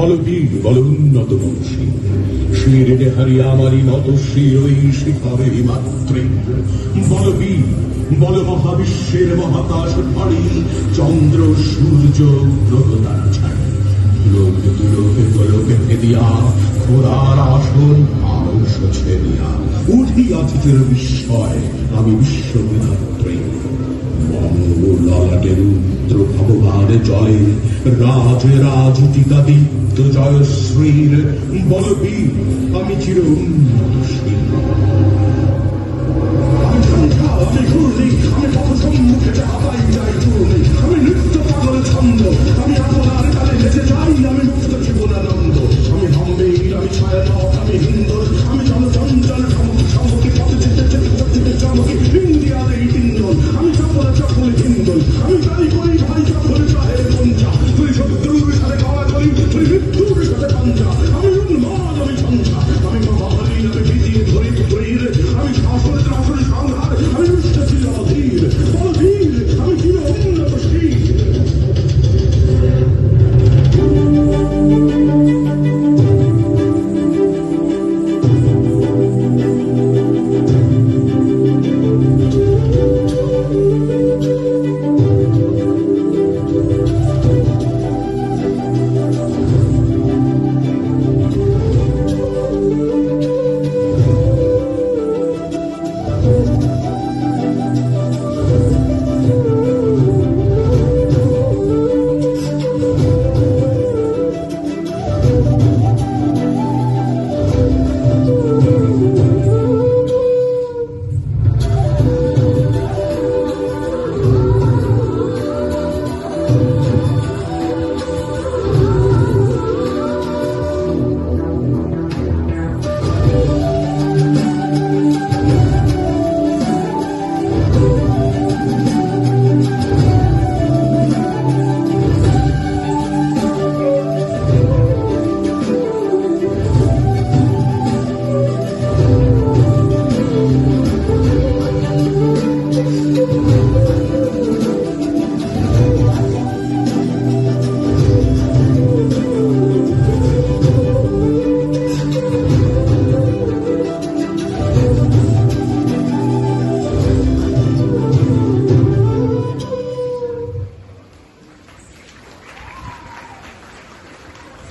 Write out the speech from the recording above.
বলবীর বল উন্নত বংশী, শিরে হারিয়া আমারই নত শির ওই শিখরে মাত্রে। বলবীর বল মহাবিশ্বের মহাকাশ ভারী, চন্দ্র সূর্য গ্রহ তারা ছাড়ি। লোকে দুলোকে গোলকে ভেদিয়া খোদার আসন আরশ ছেদিয়া উঠিয়াছি চির বিস্ময় আমি বিশ্ববিধাত্রী। ললাটে রুদ্র ভগবান জলে রাজরাজিতিকাদিত্য জয়শ্রীর। বলবীর আমি চির উন্নতশীল। আমি ঝঞ্ঝা, আমি ঘূর্ণি, আমি কখন সম্মুখে যাহাই যাই চূর্ণি। আমি